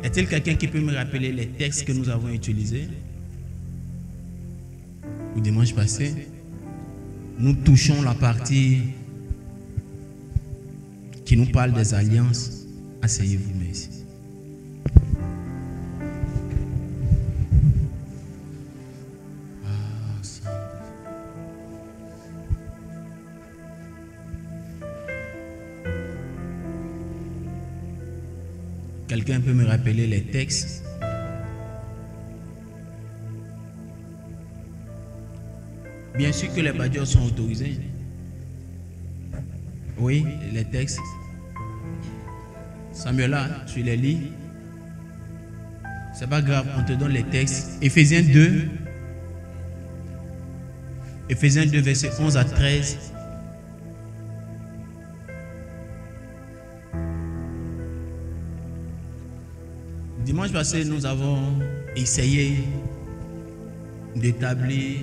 Est-il quelqu'un qui peut me rappeler les textes que nous avons utilisés? Au dimanche passé, nous touchons la partie qui nous parle des alliances. Asseyez-vous, merci. Quelqu'un peut me rappeler les textes? Bien sûr que les badios sont autorisés. Oui, les textes. Samuela, tu les lis. C'est pas grave, on te donne les textes. Éphésiens 2. Éphésiens 2, versets 11 à 13. Dimanche passé, nous avons essayé d'établir,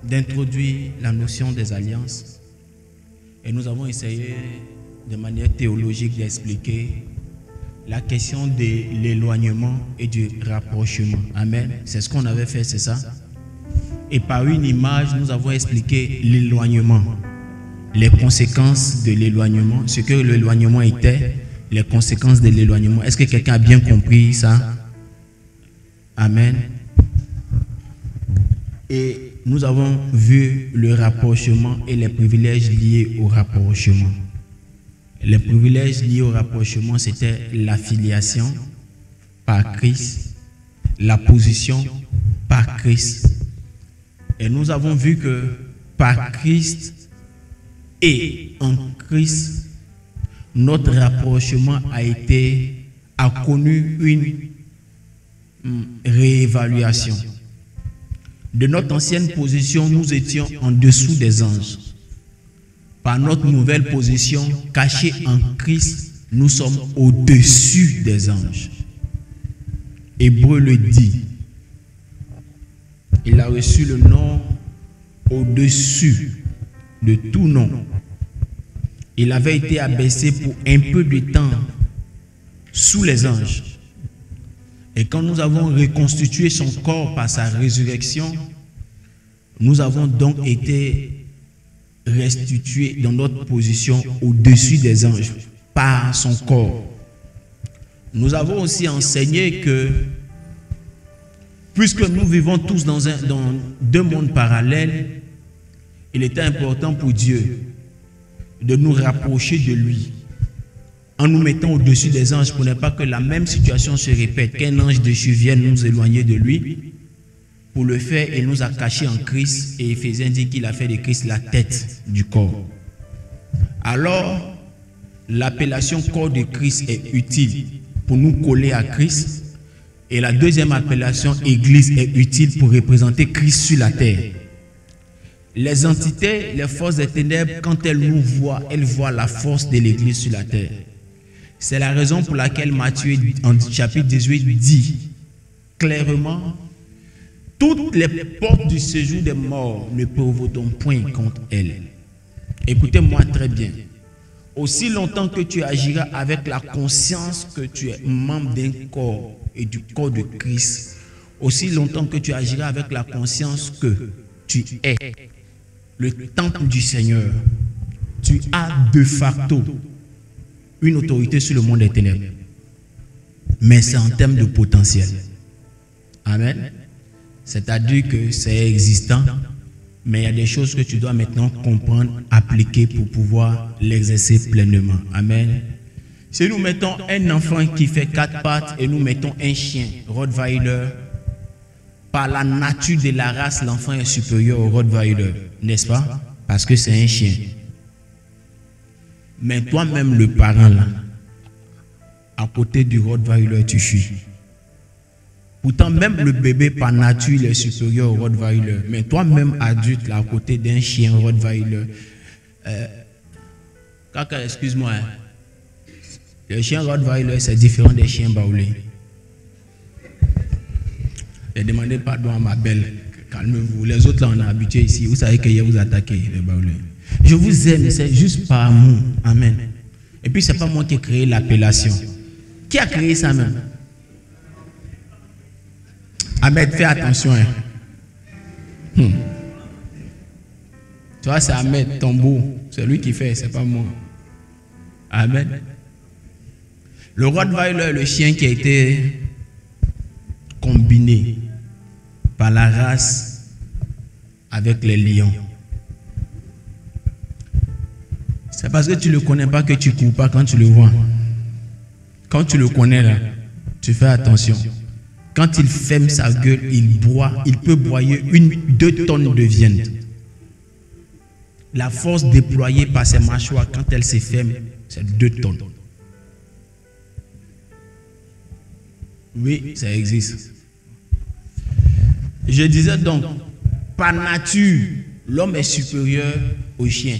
d'introduire la notion des alliances. Et nous avons essayé de manière théologique d'expliquer la question de l'éloignement et du rapprochement. Amen. C'est ce qu'on avait fait, c'est ça? Et par une image, nous avons expliqué l'éloignement, les conséquences de l'éloignement, ce que l'éloignement était, les conséquences de l'éloignement. Est-ce que quelqu'un a bien compris ça? Amen. Et nous avons vu le rapprochement et les privilèges liés au rapprochement. Les privilèges liés au rapprochement, c'était l'affiliation par Christ, la position par Christ. Et nous avons vu que par Christ et en Christ, notre rapprochement a connu une réévaluation. De notre ancienne position, nous étions en dessous des anges. Par notre nouvelle position, cachée en Christ, nous sommes au-dessus des anges. Hébreu le dit. Il a reçu le nom au-dessus de tout nom. Il avait été abaissé pour un peu de temps sous les anges. Et quand nous avons reconstitué son corps par sa résurrection, nous avons donc été restitués dans notre position au-dessus des anges par son corps. Nous avons aussi enseigné que puisque nous vivons tous dans deux mondes parallèles, il était important pour Dieu de nous rapprocher de lui en nous mettant au-dessus des anges pour ne pas que la même situation se répète, qu'un ange déchu vienne nous éloigner de lui. Pour le faire, il nous a cachés en Christ et Éphésiens dit qu'il a fait de Christ la tête du corps. Alors, l'appellation corps de Christ est utile pour nous coller à Christ et la deuxième appellation église est utile pour représenter Christ sur la terre. Les entités, les forces des ténèbres, quand elles nous voient, elles voient la force de l'église sur la terre. C'est la raison pour laquelle Matthieu, en chapitre 18, dit clairement: toutes les portes du séjour des morts ne prévaudront point contre elles. Écoutez-moi très bien. Aussi longtemps que tu agiras avec la conscience que tu es membre d'un corps et du corps de Christ, aussi longtemps que tu agiras avec la conscience que tu es le temple du Seigneur, tu as de facto une autorité sur le monde des ténèbres. Mais c'est en termes de potentiel. Amen. C'est-à-dire que c'est existant, mais il y a des choses que tu dois maintenant comprendre, appliquer pour pouvoir l'exercer pleinement. Amen. Si nous mettons un enfant qui fait 4 pattes et nous mettons un chien, Rottweiler, par la nature de la race, l'enfant est supérieur au Rottweiler, n'est-ce pas? Parce que c'est un chien. Mais toi-même, le parent, là, à côté du Rottweiler, tu fuis. Pourtant, même le bébé par nature, il est supérieur au Rottweiler. Mais toi-même, adulte, là, à côté d'un chien Rottweiler, Kaka, excuse-moi. Le chien Rottweiler, c'est différent des chiens baoulés. J'ai demandé pardon à ma belle. Calmez-vous. Les autres, là, on est habitués ici. Vous savez que je vous attaquer, les baoulés. Je vous aime, c'est juste par amour. Amen. Et puis, ce n'est pas moi qui ai créé l'appellation. Qui a créé ça même? Ahmed, fais attention. Hein. Tu vois, c'est Ahmed, Tombeau. C'est lui qui fait, c'est pas moi. Ahmed. Le Rottweiler, le chien qui a été combiné par la race avec les lions. C'est parce que tu ne le connais pas que tu ne cours pas quand tu le vois. Quand tu le connais là, tu fais attention. Quand il ferme sa gueule, il boit, il peut broyer 2 tonnes de viande. La force déployée par ses mâchoires quand elle se ferme, c'est 2 tonnes. Oui, ça existe. Je disais donc, par nature, l'homme est supérieur au chien.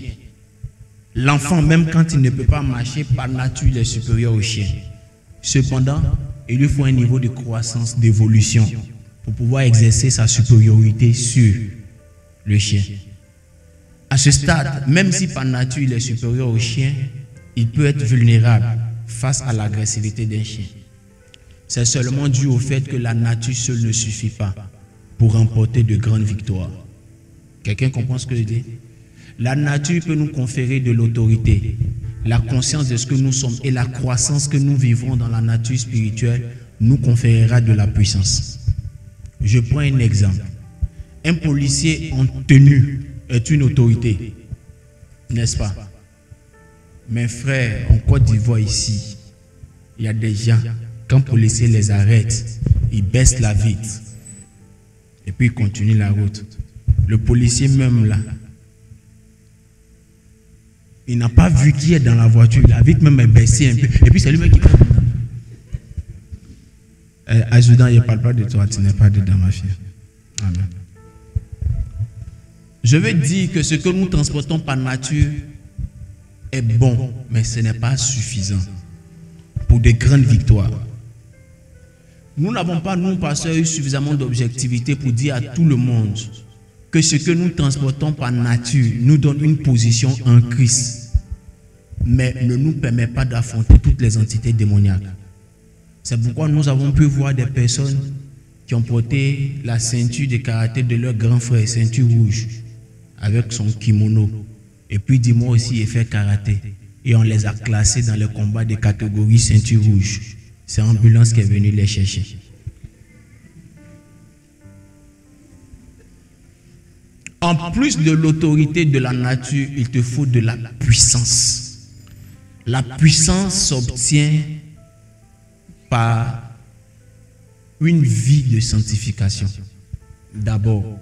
L'enfant, même quand il ne peut pas marcher, par nature, il est supérieur au chien. Cependant, il lui faut un niveau de croissance, d'évolution, pour pouvoir exercer sa supériorité sur le chien. À ce stade, même si par nature il est supérieur au chien, il peut être vulnérable face à l'agressivité d'un chien. C'est seulement dû au fait que la nature seule ne suffit pas pour remporter de grandes victoires. Quelqu'un comprend ce que je dis? La nature peut nous conférer de l'autorité, la conscience de ce que nous sommes et la croissance que nous vivons dans la nature spirituelle nous conférera de la puissance. Je prends un exemple. Un policier en tenue est une autorité, n'est-ce pas? Mes frères, en Côte d'Ivoire ici, il y a des gens, quand le policier les arrête, ils baissent la vitre et puis ils continuent la route. Le policier même là, il n'a pas vu qui est dans la voiture, la vitre même est baissée un peu, et puis c'est lui-même qui... Adjudant, je ne parle pas de toi, tu n'es pas dedans, ma fille. Amen. Je veux dire que ce que nous transportons par nature est bon, mais ce n'est pas suffisant pour de grandes victoires. Nous n'avons pas, nous, pasteurs, eu suffisamment d'objectivité pour dire à tout le monde que ce que nous transportons par nature nous donne une position en Christ, mais ne nous permet pas d'affronter toutes les entités démoniaques. C'est pourquoi nous avons pu voir des personnes qui ont porté la ceinture de karaté de leur grand frère, ceinture rouge, avec son kimono. Et puis dis-moi aussi, il fait karaté. Et on les a classés dans les combats de catégorie ceinture rouge. C'est l'ambulance qui est venue les chercher. En plus de l'autorité de la nature, il te faut de la puissance. La puissance s'obtient par une vie de sanctification. D'abord,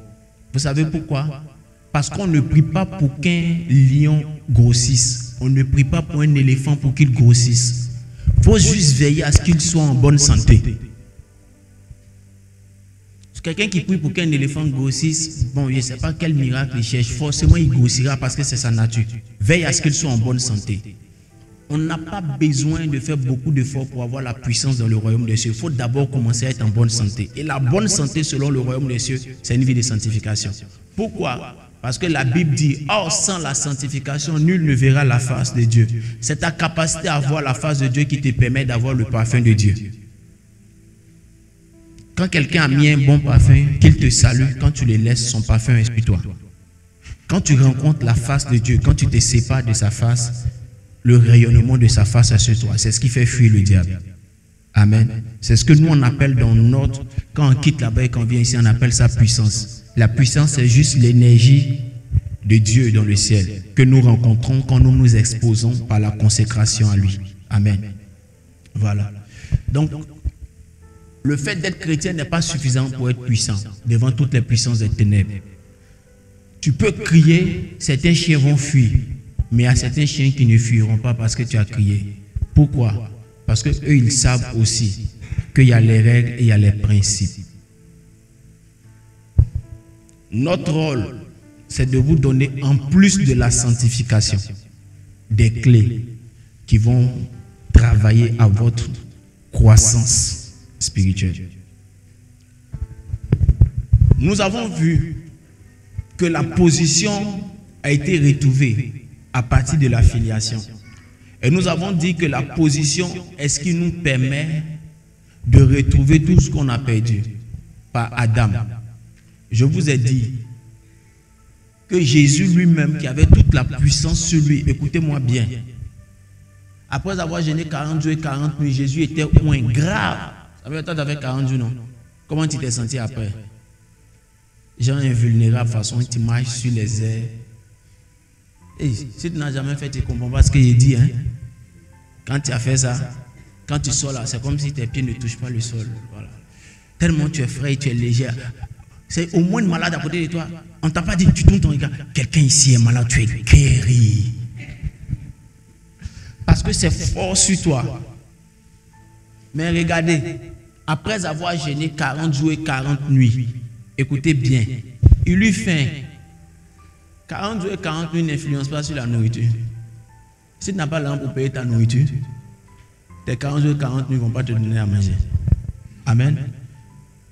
vous savez pourquoi? Parce qu'on ne prie pas pour qu'un lion grossisse. On ne prie pas pour un éléphant pour qu'il grossisse. Il faut juste veiller à ce qu'il soit en bonne santé. Quelqu'un qui prie pour qu'un éléphant grossisse, bon, je ne sais pas quel miracle il cherche. Forcément, il grossira parce que c'est sa nature. Veille à ce qu'il soit en bonne santé. On n'a pas besoin de faire beaucoup d'efforts pour avoir la puissance dans le royaume des cieux. Il faut d'abord commencer à être en bonne santé. Et la bonne santé, selon le royaume des cieux, c'est une vie de sanctification. Pourquoi? Parce que la Bible dit, or sans la sanctification, nul ne verra la face de Dieu. C'est ta capacité à voir la face de Dieu qui te permet d'avoir le parfum de Dieu. Quand quelqu'un a mis un bon parfum, qu'il te salue, quand tu le laisses, son parfum est sur toi. Quand tu rencontres la face de Dieu, quand tu te sépares de sa face, le rayonnement de sa face est sur toi. C'est ce qui fait fuir le diable. Amen. C'est ce que nous on appelle dans notre... Quand on quitte là-bas et qu'on vient ici, on appelle ça puissance. La puissance, c'est juste l'énergie de Dieu dans le ciel que nous rencontrons quand nous nous exposons par la consécration à lui. Amen. Voilà. Donc, le fait d'être chrétien n'est pas suffisant pour être puissant devant toutes les puissances des ténèbres. Tu peux crier, certains chiens vont fuir, mais il y a certains chiens qui ne fuiront pas parce que tu as crié. Pourquoi? Parce que eux, ils savent aussi qu'il y a les règles et il y a les principes. Notre rôle, c'est de vous donner, en plus de la sanctification, des clés qui vont travailler à votre croissance spirituelle. Nous avons vu que la position a été retrouvée à partir de la filiation. Et nous avons dit que la position est ce qui nous permet de retrouver tout ce qu'on a perdu par Adam. Je vous ai dit que Jésus lui-même, qui avait toute la puissance sur lui, écoutez-moi bien, après avoir jeûné 40 jours et 40 nuits, Jésus était au moins grave. Ça veut dire que tu avais 40 jours, non? Comment tu t'es senti après? Genre invulnérable, façon, tu marches sur les airs. Et si tu n'as jamais fait, tu ne comprends pas ce que j'ai dit. Hein? Quand tu as fait ça, quand tu sors là, c'est comme si tes pieds ne touchent pas le sol. Voilà. Tellement tu es frais et tu es léger. C'est au moins une malade à côté de toi. On ne t'a pas dit, tu tournes ton regard. Quelqu'un ici est malade, tu es guéri. Parce que c'est fort sur toi. Mais regardez, après avoir jeûné 40 jours et 40 nuits, écoutez bien, il lui fait 40 jours et 40 nuits n'influencent pas sur la nourriture. Si tu n'as pas l'argent pour payer ta nourriture, tes 40 jours et 40 nuits ne vont pas te donner à manger. Amen.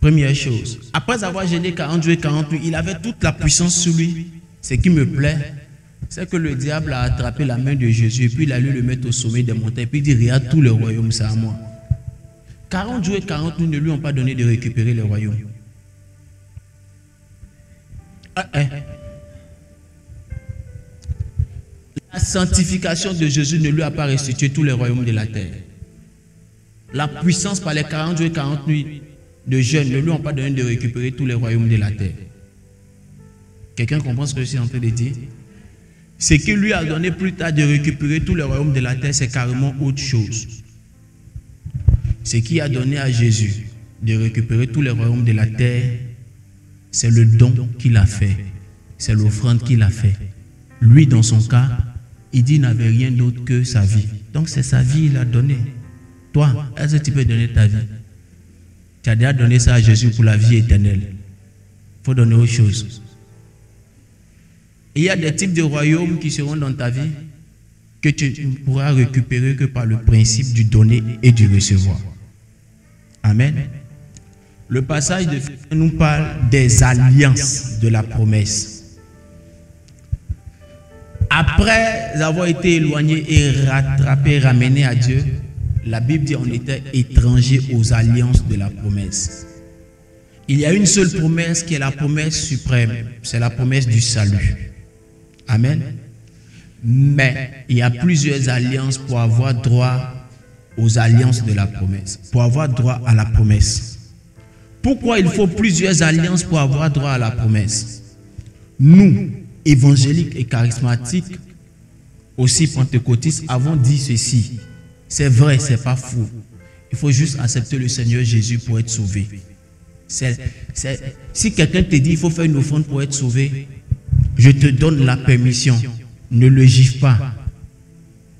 Première chose, après avoir jeûné 40 jours et 40 nuits, il avait toute la puissance sur lui. Ce qui me plaît, c'est que le diable a attrapé la main de Jésus et puis il a allé le mettre au sommet des montagnes et puis il dit, regarde, tout le royaume, c'est à moi. 40 jours et 40 nuits ne lui ont pas donné de récupérer le royaume. La sanctification de Jésus ne lui a pas restitué tous les royaumes de la terre. La puissance par les 40 jours et 40 nuits de jeûne ne lui ont pas donné de récupérer tous les royaumes de la terre. Quelqu'un comprend ce que je suis en train de dire? Ce qui lui a donné plus tard de récupérer tous les royaumes de la terre, c'est carrément autre chose. Ce qui a donné à Jésus de récupérer tous les royaumes de la terre, c'est le don qu'il a fait. C'est l'offrande qu'il a fait. Lui, dans son cas, il dit qu'il n'avait rien d'autre que sa vie. Donc c'est sa vie qu'il a donné. Toi, est-ce que tu peux donner ta vie? Tu as déjà donné ça à Jésus pour la vie éternelle. Il faut donner autre chose. Il y a des types de royaumes qui seront dans ta vie que tu ne pourras récupérer que par le principe du donner et du recevoir. Amen. Le passage de Philippiens nous parle des alliances de la promesse. Après avoir été éloigné et rattrapé, ramené à Dieu, la Bible dit qu'on était étranger aux alliances de la promesse. Il y a une seule promesse qui est la promesse suprême, c'est la promesse du salut. Amen. Mais il y a plusieurs alliances pour avoir droit aux alliances de la promesse, pour avoir droit à la promesse. Pourquoi il faut plusieurs alliances pour avoir droit à la promesse? Nous, évangéliques et charismatiques, aussi pentecôtistes, avons dit ceci. C'est vrai, c'est pas faux. Il faut juste accepter le Seigneur Jésus pour être sauvé. Si quelqu'un te dit qu'il faut faire une offrande pour être sauvé, je te donne la permission. Ne le gifle pas.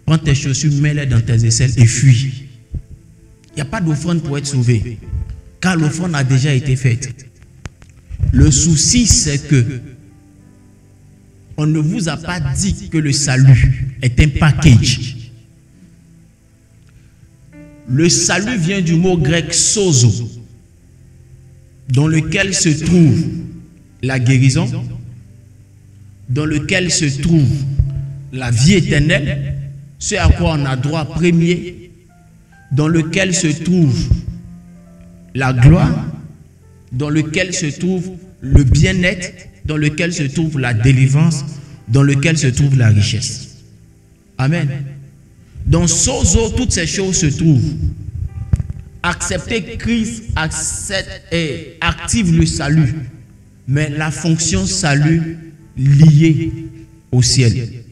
Prends tes chaussures, mets-les dans tes aisselles et fuis. Il n'y a pas d'offrande pour être sauvé, car l'offrande a déjà été faite. Le souci, c'est que on ne vous a pas dit que le salut est un package. Le salut vient du mot grec sozo, dans lequel se trouve la guérison, dans lequel se trouve la vie éternelle, ce à quoi on a droit premier, dans lequel se trouve la gloire, dans lequel se trouve le bien-être, dans lequel se trouve la délivrance, dans lequel se trouve la richesse. Amen. Dans sozo, toutes ces choses se trouvent. Accepter Christ active le salut, mais la fonction salut liée au ciel.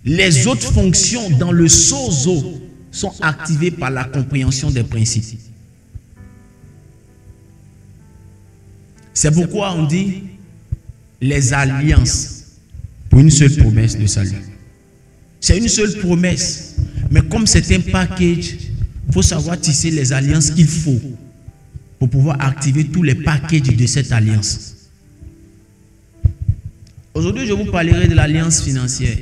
Les autres fonctions dans le sozo sont activées par la compréhension des principes. C'est pourquoi on dit les alliances pour une seule promesse de salut. C'est une seule promesse, mais comme c'est un package, il faut savoir tisser les alliances qu'il faut pour pouvoir activer tous les packages de cette alliance. Aujourd'hui, je vous parlerai de l'alliance financière,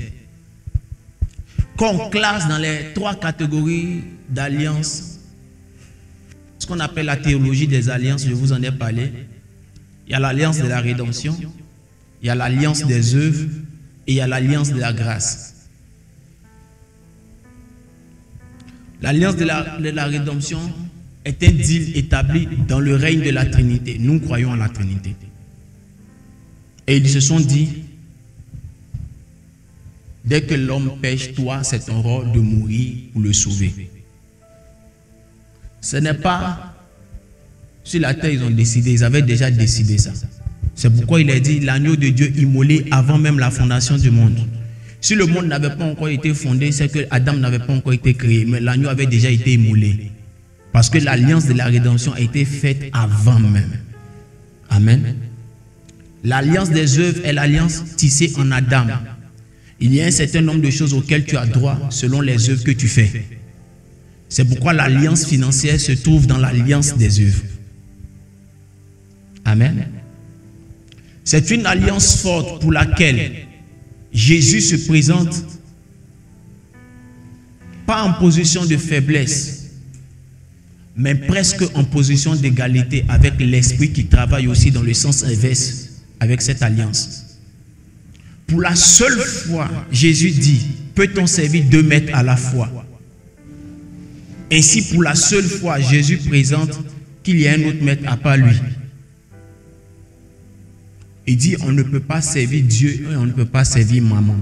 qu'on classe dans les 3 catégories d'alliances, ce qu'on appelle la théologie des alliances. Je vous en ai parlé. Il y a l'alliance de la rédemption, il y a l'alliance des œuvres et il y a l'alliance de la grâce. L'alliance de la rédemption est un deal établi dans le règne de la Trinité. Nous croyons en la Trinité. Et ils se sont dit, dès que l'homme pêche, toi, c'est ton rôle de mourir pour le sauver. Ce n'est pas sur la terre, ils ont décidé, ils avaient déjà décidé ça. C'est pourquoi il a dit l'agneau de Dieu immolé avant même la fondation du monde. Si le monde n'avait pas encore été fondé, c'est que Adam n'avait pas encore été créé, mais l'agneau avait déjà été immolé. Parce que l'alliance de la rédemption a été faite avant même. Amen. L'alliance des œuvres est l'alliance tissée en Adam. Il y a un certain nombre de choses auxquelles tu as droit selon les œuvres que tu fais. C'est pourquoi l'alliance financière se trouve dans l'alliance des œuvres. Amen. C'est une alliance forte pour laquelle Jésus se présente pas en position de faiblesse, mais presque en position d'égalité avec l'Esprit qui travaille aussi dans le sens inverse avec cette alliance. Pour la seule fois, Jésus dit, peut-on servir 2 maîtres à la fois? Ainsi, pour la seule fois, Jésus présente qu'il y a un autre maître à part lui. Il dit, on ne peut pas servir Dieu et on ne peut pas servir maman.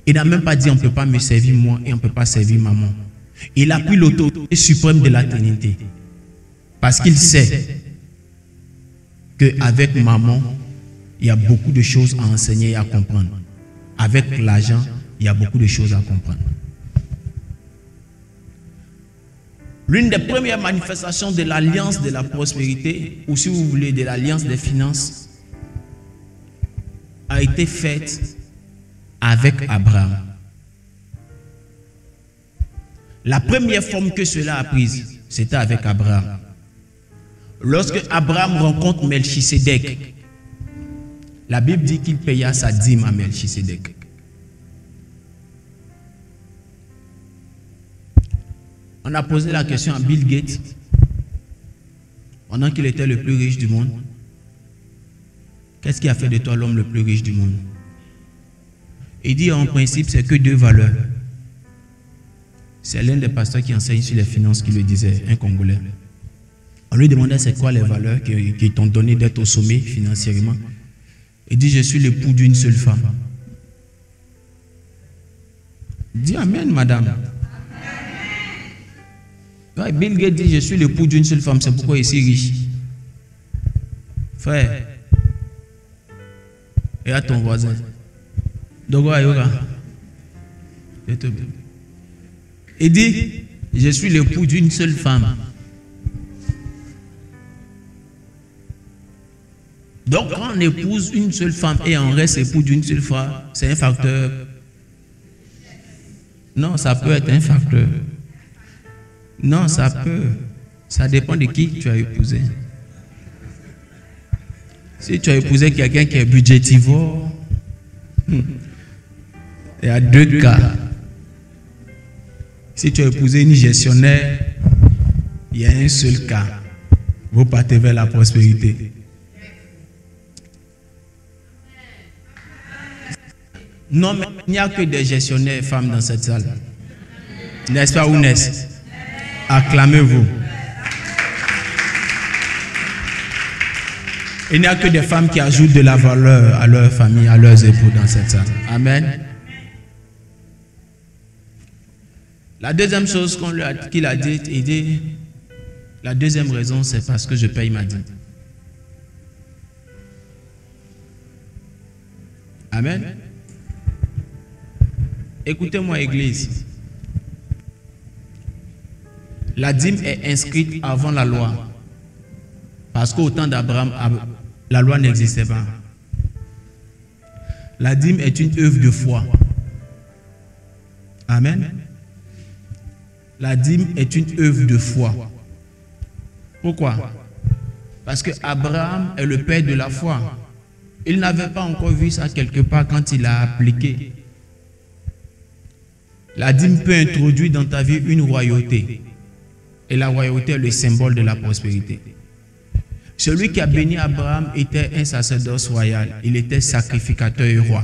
Il n'a même pas dit, on ne peut pas me servir moi et on ne peut pas servir maman. Il a pris l'autorité suprême de la Trinité. Parce qu'il sait qu'avec maman, il y a beaucoup de choses à enseigner et à comprendre. Avec l'argent, il y a beaucoup de choses à comprendre. L'une des premières manifestations de l'alliance de la prospérité, ou si vous voulez, de l'alliance des finances, a été faite avec Abraham. La première forme que cela a prise, c'était avec Abraham. Lorsque Abraham rencontre Melchisédek, la Bible dit qu'il paya sa dîme à Melchisédek. On a posé la question à Bill Gates, pendant qu'il était le plus riche du monde. Qu'est-ce qui a fait de toi l'homme le plus riche du monde? Il dit en principe, c'est que 2 valeurs. C'est l'un des pasteurs qui enseigne sur les finances qui le disait, un Congolais. On lui demandait c'est quoi les valeurs qui t'ont donné d'être au sommet financièrement. Il dit, je suis l'époux d'une seule femme. Il dit, amen, madame. Ouais, Bill Gates dit, je suis l'époux d'une seule femme, c'est pourquoi il est si riche. Frère, et à ton voisin. Il dit, je suis l'époux d'une seule femme. Donc, quand on épouse une seule femme et on reste époux d'une seule femme, c'est un facteur. Non, ça peut être un facteur. Non, ça peut. Ça dépend de qui tu as épousé. Si tu as épousé quelqu'un qui est budgétivore, il y a 2 cas. Si tu as épousé une gestionnaire, il y a un seul cas. Vous partez vers la prospérité. Non, mais il n'y a que des gestionnaires femmes dans cette salle. N'est-ce pas, Ounès? Acclamez-vous. Il n'y a que des femmes qui ajoutent de la valeur à leur famille, à leurs époux dans cette salle. Amen. La deuxième chose qu'il a dit, il dit, la deuxième raison, c'est parce que je paye ma dîme. Amen. Écoutez-moi, Église. La dîme est inscrite avant la loi. Parce qu'au temps d'Abraham, la loi n'existait pas. La dîme est une œuvre de foi. Amen. La dîme est une œuvre de foi. Pourquoi? Parce que Abraham est le père de la foi. Il n'avait pas encore vu ça quelque part quand il a appliqué. La dîme peut introduire dans ta vie une royauté. Et la royauté est le symbole de la prospérité. Celui qui a béni Abraham était un sacerdoce royal. Il était sacrificateur et roi.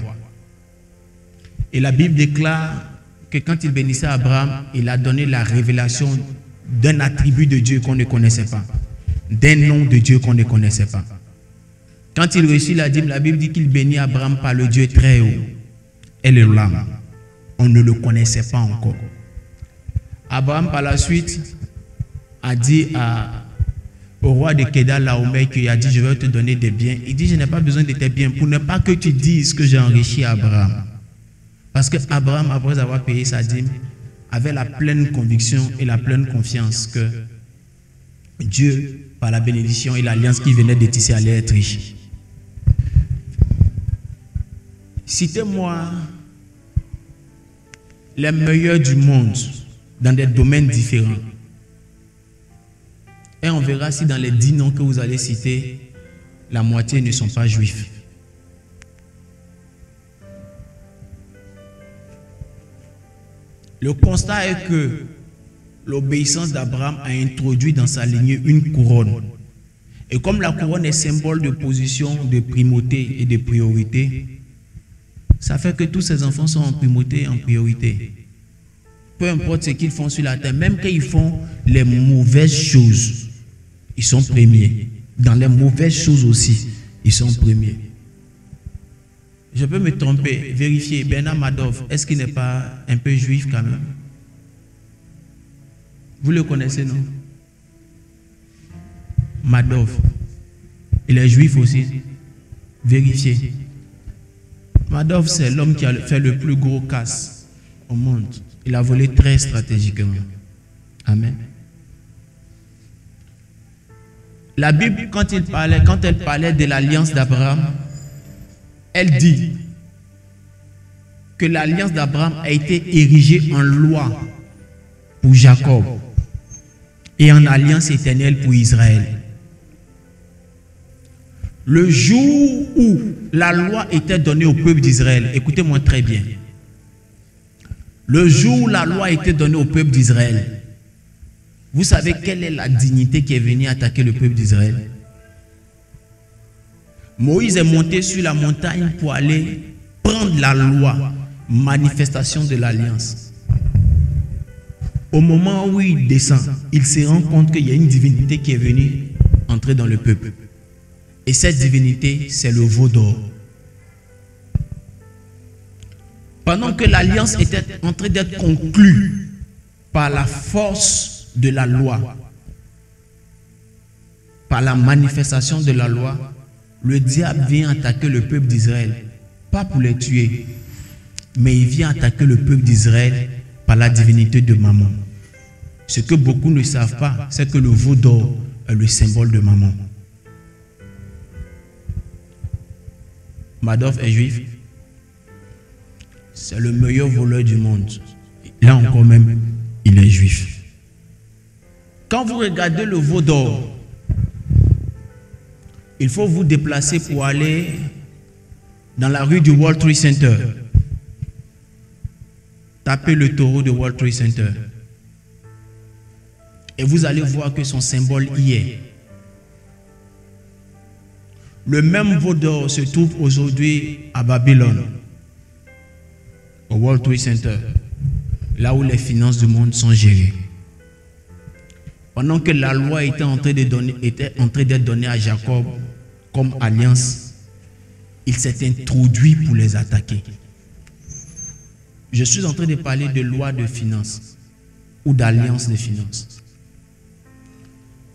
Et la Bible déclare que quand il bénissait Abraham, il a donné la révélation d'un attribut de Dieu qu'on ne connaissait pas, d'un nom de Dieu qu'on ne connaissait pas. Quand il reçut la dîme, la Bible dit qu'il bénit Abraham par le Dieu très haut. Et le Lam. On ne le connaissait pas encore. Abraham, par la suite, a dit au roi de Kedar Laomer, qui a dit: je vais te donner des biens. Il dit: je n'ai pas besoin de tes biens pour ne pas que tu dises que j'ai enrichi Abraham. Parce que Abraham, après avoir payé sa dîme, avait la pleine conviction et la pleine confiance que Dieu, par la bénédiction et l'alliance qu'il venait de tisser, allait être riche. Citez-moi les meilleurs du monde dans des domaines différents. Et on verra si dans les 10 noms que vous allez citer, la moitié ne sont pas juifs. Le constat est que l'obéissance d'Abraham a introduit dans sa lignée une couronne. Et comme la couronne est symbole de position, de primauté et de priorité, ça fait que tous ses enfants sont en primauté et en priorité. Peu importe ce qu'ils font sur la terre, même quand ils font les mauvaises choses, ils sont premiers. Dans les mauvaises choses aussi, ils sont premiers. Je peux me tromper, vérifier. Bernard Madoff, est-ce qu'il n'est pas un peu juif quand même? Vous le connaissez, non? Madoff. Il est juif aussi. Vérifiez. Madoff, c'est l'homme qui a fait le plus gros casse au monde. Il a volé très stratégiquement. Amen. La Bible, quand elle parlait de l'alliance d'Abraham, elle dit que l'alliance d'Abraham a été érigée en loi pour Jacob et en alliance éternelle pour Israël. Le jour où la loi était donnée au peuple d'Israël, écoutez-moi très bien, le jour où la loi était donnée au peuple d'Israël, vous savez quelle est la dignité qui est venue attaquer le peuple d'Israël? Moïse est monté sur la montagne pour aller prendre la loi, manifestation de l'alliance. Au moment où il descend, il se rend compte qu'il y a une divinité qui est venue entrer dans le peuple. Et cette divinité, c'est le veau d'or. Pendant que l'alliance était en train d'être conclue par la force de la loi, par la manifestation de la loi, le diable vient attaquer le peuple d'Israël, pas pour les tuer, mais il vient attaquer le peuple d'Israël par la divinité de Mammon. Ce que beaucoup ne savent pas, c'est que le veau d'or est le symbole de Mammon. Madoff est juif. C'est le meilleur voleur du monde. Là encore même, il est juif. Quand vous regardez le veau d'or, il faut vous déplacer pour aller dans la rue du World Trade Center. Tapez le taureau de World Trade Center. Et vous allez voir que son symbole y est. Le même veau d'or se trouve aujourd'hui à Babylone, au World Trade Center, là où les finances du monde sont gérées. Pendant que la loi était en train d'être donnée à Jacob comme alliance, il s'est introduit pour les attaquer. Je suis en train de parler de loi de finances ou d'alliance de finances.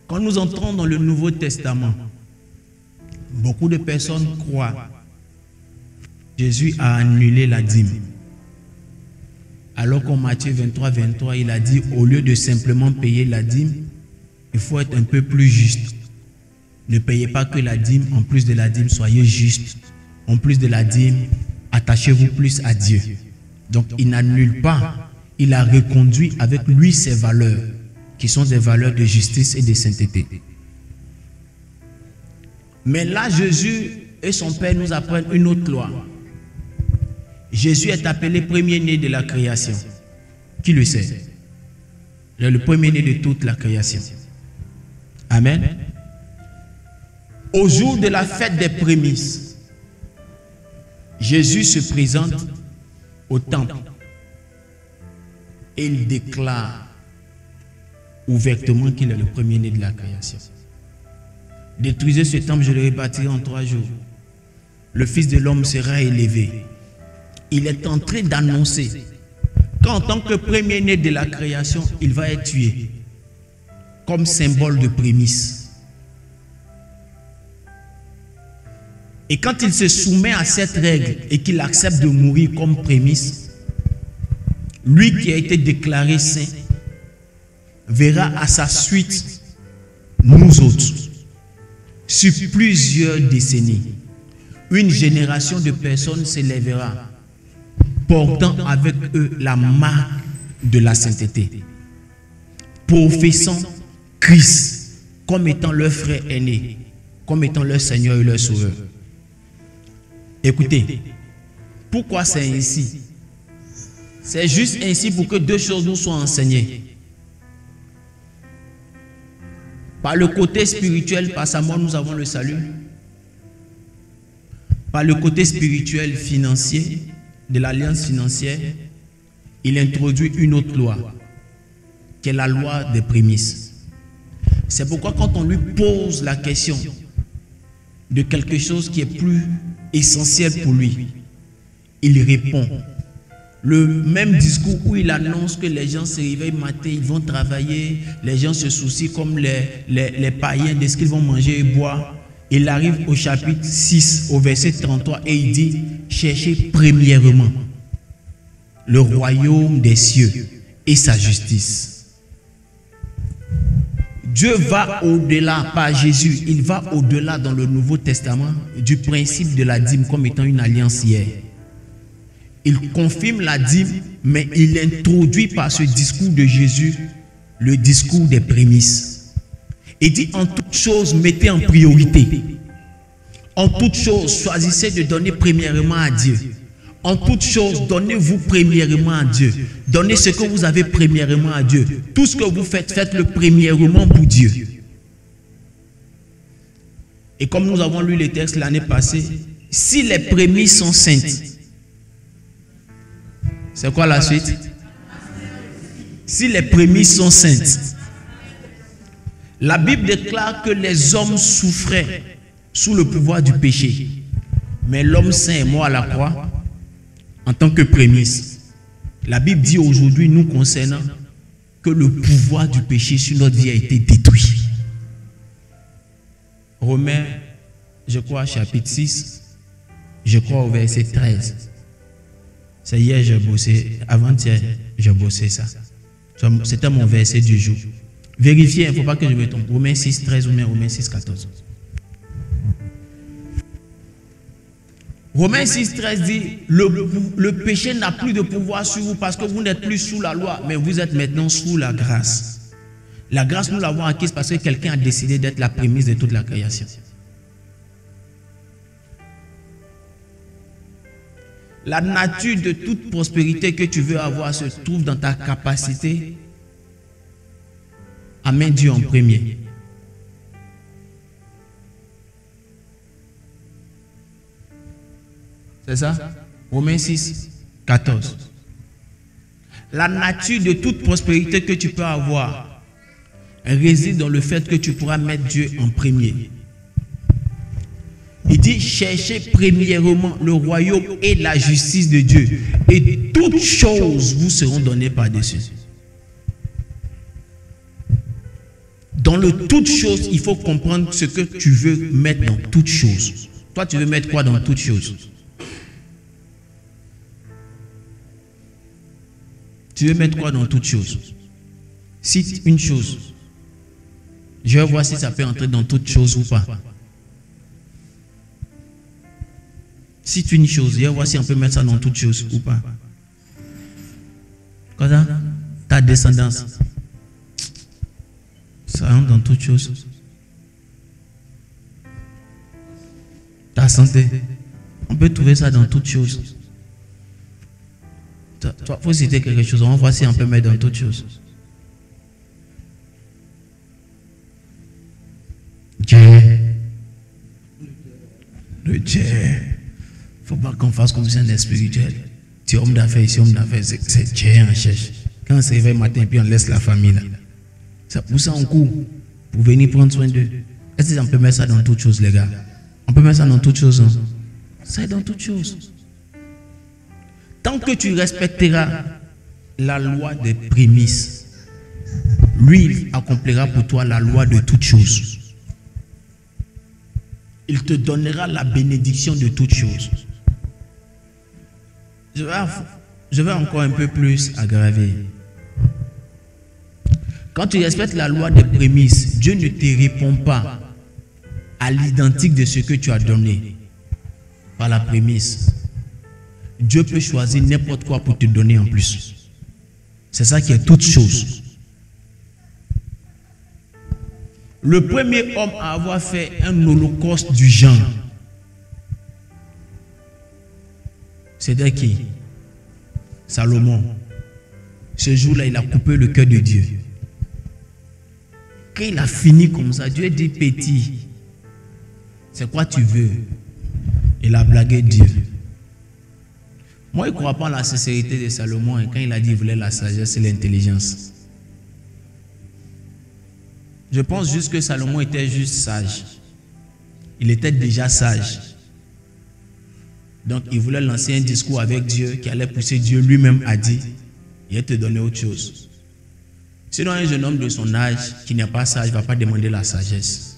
Quand nous entrons dans le Nouveau Testament, beaucoup de personnes croient que Jésus a annulé la dîme. Alors qu'en Matthieu 23, 23, il a dit, au lieu de simplement payer la dîme, il faut être un peu plus juste. Ne payez pas que la dîme, en plus de la dîme, soyez juste. En plus de la dîme, attachez-vous plus à Dieu. Donc il n'annule pas, il a reconduit avec lui ses valeurs, qui sont des valeurs de justice et de sainteté. Mais là, Jésus et son Père nous apprennent une autre loi. Jésus est appelé premier-né de la création. Qui le sait? Il est le premier-né de toute la création. Amen. Au jour de la fête des prémices, Jésus se présente au temple. et il déclare ouvertement qu'il est le premier-né de la création. Détruisez ce temple, je le rebâtirai en 3 jours. Le Fils de l'homme sera élevé. Il est en train d'annoncer qu'en tant que premier-né de la création, il va être tué comme symbole de prémisse. Et quand il se soumet à cette règle et qu'il accepte de mourir comme prémisse, lui qui a été déclaré saint verra à sa suite nous autres, sur plusieurs décennies, une génération de personnes s'élèvera, portant avec eux la marque de la sainteté, professant Christ comme étant leur frère aîné, comme étant leur Seigneur et leur Sauveur. Écoutez, pourquoi c'est ainsi? C'est juste ainsi pour que 2 choses nous soient enseignées. Par le côté spirituel, par sa mort, nous avons le salut. Par le côté spirituel financier, de l'alliance financière, il introduit une autre loi, qui est la loi des prémices. C'est pourquoi quand on lui pose la question de quelque chose qui est plus essentiel pour lui, il répond. Le même discours où il annonce que les gens se réveillent matin, ils vont travailler, les gens se soucient comme les païens de ce qu'ils vont manger et boire. Il arrive au chapitre 6, au verset 33, et il dit, cherchez premièrement le royaume des cieux et sa justice. Dieu va au-delà, par Jésus, il va au-delà dans le Nouveau Testament du principe de la dîme comme étant une alliance hier. Il confirme la dîme, mais il introduit par ce discours de Jésus le discours des prémices. Il dit en toute chose, mettez en priorité. En toute chose, choisissez de donner premièrement à Dieu. En toute chose, donnez-vous premièrement à Dieu. Donnez ce que vous avez premièrement à Dieu. Tout ce que vous faites, faites-le premièrement pour Dieu. Et comme nous avons lu les textes l'année passée, si les prémices sont saintes, c'est quoi la suite? Si les prémices sont saintes, la Bible déclare que les hommes souffraient sous le pouvoir du péché. Mais l'homme saint est mort à la croix en tant que prémisse. La Bible dit aujourd'hui, nous concernant, que le pouvoir du péché sur notre vie a été détruit. Romains, je crois, chapitre 6, je crois au verset 13. C'est hier j'ai bossé, avant-hier j'ai bossé ça. C'était mon verset du jour. Vérifiez, il ne faut pas que je me trompe. Romains 6, 13 ou bien Romains 6, 14. Romains 6, 13 dit, le péché n'a plus de pouvoir sur vous parce que vous n'êtes plus sous la loi, mais vous êtes maintenant sous la grâce. La grâce, nous l'avons acquise parce que quelqu'un a décidé d'être la prémisse de toute la création. La nature de toute prospérité que tu veux avoir se trouve dans ta capacité à mettre Dieu en premier. C'est ça? Romains 6, 14. La nature de toute prospérité que tu peux avoir réside dans le fait que tu pourras mettre Dieu en premier. Il dit, cherchez premièrement le royaume et la justice de Dieu, et toutes choses vous seront données par-dessus. Dans le toutes choses, il faut comprendre ce que tu veux mettre dans toutes choses. Toi, tu veux mettre quoi dans toutes choses? Tu veux mettre quoi dans toutes choses? Cite une chose. Je vais voir si ça peut entrer dans toutes choses ou pas. Cite une chose. Je vais voir si on peut mettre ça dans toutes choses ou pas. Quoi ça? Ta descendance. Ça rentre dans toutes choses. Ta santé. On peut trouver ça dans toutes choses. Toi, il faut citer quelque chose. On va voir si on peut mettre dans toutes choses. Dieu. Le Dieu. Il ne faut pas qu'on fasse comme si on est spirituel. Tu es homme d'affaires, ici homme d'affaires, c'est Dieu en cherche. Quand on se réveille le matin et puis on laisse la famille là. Ça pousse en cours pour venir prendre soin d'eux. Est-ce qu'on peut mettre ça dans toutes choses, les gars? On peut mettre ça dans toutes choses. Hein? Ça est dans toutes choses. Tant que tu respecteras la loi des prémices, lui, il accomplira pour toi la loi de toutes choses. Il te donnera la bénédiction de toutes choses. Je vais encore un peu plus aggraver. Quand tu respectes la loi des prémices, Dieu ne te répond pas à l'identique de ce que tu as donné par la prémisse. Dieu peut choisir n'importe quoi pour te donner en plus. C'est ça qui est toute chose. Le premier homme à avoir fait un holocauste du genre, c'était qui? Salomon. Ce jour-là, il a coupé le cœur de Dieu. Quand il a fini comme ça, Dieu dit: petit, c'est quoi tu veux? Il a blagué Dieu. Moi, je ne crois pas en la sincérité de Salomon. Et quand il a dit qu'il voulait la sagesse et l'intelligence, je pense juste que Salomon était juste sage. Il était déjà sage. Donc, il voulait lancer un discours avec Dieu qui allait pousser Dieu lui-même à dire: il va te donner autre chose. Sinon, un jeune homme de son âge qui n'est pas sage ne va pas demander la sagesse.